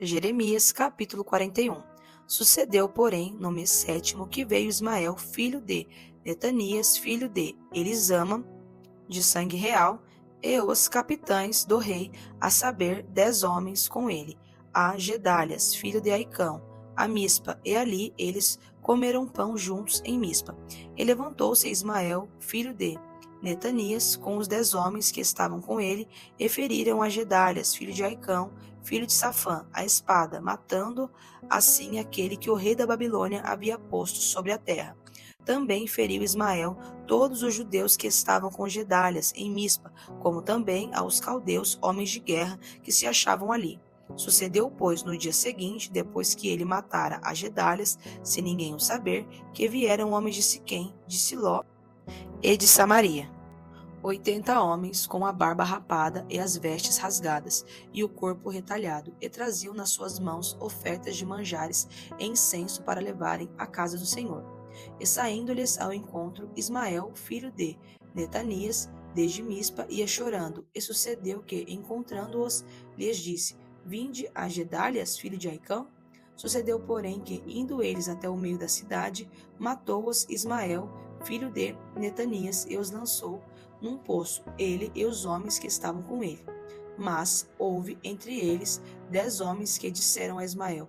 Jeremias, capítulo 41. Sucedeu, porém, no mês 7º, que veio Ismael, filho de Netanias, filho de Elisama, de sangue real, e os capitães do rei, a saber, 10 homens com ele, a Gedalias, filho de Aicão, a Mispa, e ali eles comeram pão juntos em Mispa. E levantou-se Ismael, filho de Netanias, com os 10 homens que estavam com ele, e feriram a Gedalias, filho de Aicão, filho de Safã, a espada, matando assim aquele que o rei da Babilônia havia posto sobre a terra. Também feriu Ismael todos os judeus que estavam com Gedalias em Mispa, como também aos caldeus, homens de guerra, que se achavam ali. Sucedeu, pois, no dia seguinte, depois que ele matara a Gedalias, sem ninguém o saber, que vieram homens de Siquém, de Siló e de Samaria, 80 homens com a barba rapada e as vestes rasgadas, e o corpo retalhado, e traziam nas suas mãos ofertas de manjares e incenso para levarem à casa do Senhor. E saindo-lhes ao encontro, Ismael, filho de Netanias, desde Mispa, ia chorando. E sucedeu que, encontrando-os, lhes disse: Vinde a Gedalias, filho de Aicão? Sucedeu, porém, que, indo eles até o meio da cidade, matou-os Ismael, filho de Netanias, e os lançou num poço, ele e os homens que estavam com ele. Mas houve entre eles 10 homens que disseram a Ismael: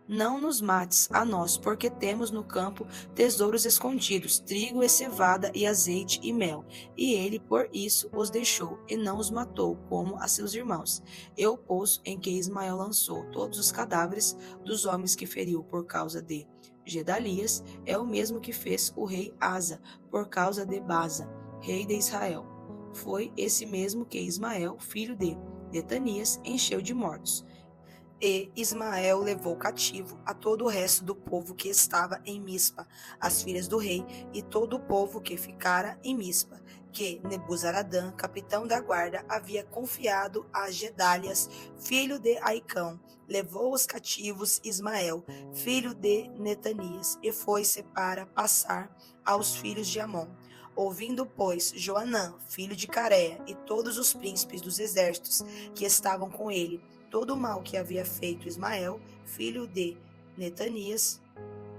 Não nos mates a nós, porque temos no campo tesouros escondidos, trigo e cevada e azeite e mel. E ele por isso os deixou, e não os matou, como a seus irmãos. E o poço em que Ismael lançou todos os cadáveres dos homens que feriu por causa de Gedalias é o mesmo que fez o rei Asa por causa de Baasa, rei de Israel. Foi esse mesmo que Ismael, filho de Netanias, encheu de mortos. E Ismael levou cativo a todo o resto do povo que estava em Mispa, as filhas do rei, e todo o povo que ficara em Mispa, que Nebuzaradã, capitão da guarda, havia confiado a Gedalias, filho de Aicão. Levou os cativos Ismael, filho de Netanias, e foi-se para passar aos filhos de Amon. Ouvindo, pois, Joanã, filho de Careia, e todos os príncipes dos exércitos que estavam com ele, todo o mal que havia feito Ismael, filho de Netanias,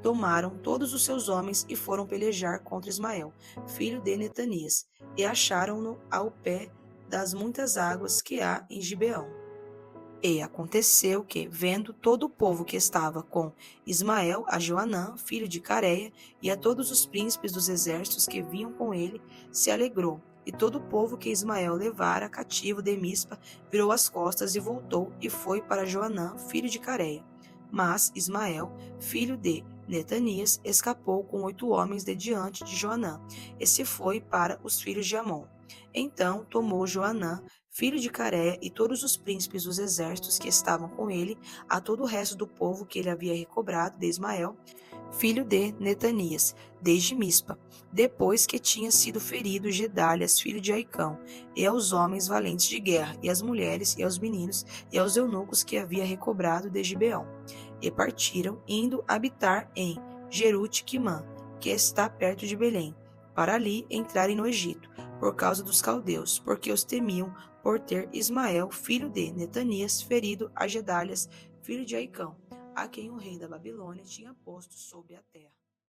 tomaram todos os seus homens e foram pelejar contra Ismael, filho de Netanias, e acharam-no ao pé das muitas águas que há em Gibeão. E aconteceu que, vendo todo o povo que estava com Ismael, a Joanã, filho de Careia, e a todos os príncipes dos exércitos que vinham com ele, se alegrou. E todo o povo que Ismael levara cativo de Mispa virou as costas e voltou e foi para Joanã, filho de Careia. Mas Ismael, filho de Netanias, escapou com 8 homens de diante de Joanã, e se foi para os filhos de Amon. Então tomou Joanã, filho de Careia, e todos os príncipes dos exércitos que estavam com ele, a todo o resto do povo que ele havia recobrado de Ismael, filho de Netanias, desde Mispa, depois que tinha sido ferido Gedalias, filho de Aicão, e aos homens valentes de guerra, e às mulheres, e aos meninos, e aos eunucos que havia recobrado de Gibeão. E partiram, indo habitar em Jerute-Quimã, que está perto de Belém, para ali entrarem no Egito, por causa dos caldeus, porque os temiam por ter Ismael, filho de Netanias, ferido a Gedalias, filho de Aicão, a quem o rei da Babilônia tinha posto sobre a terra.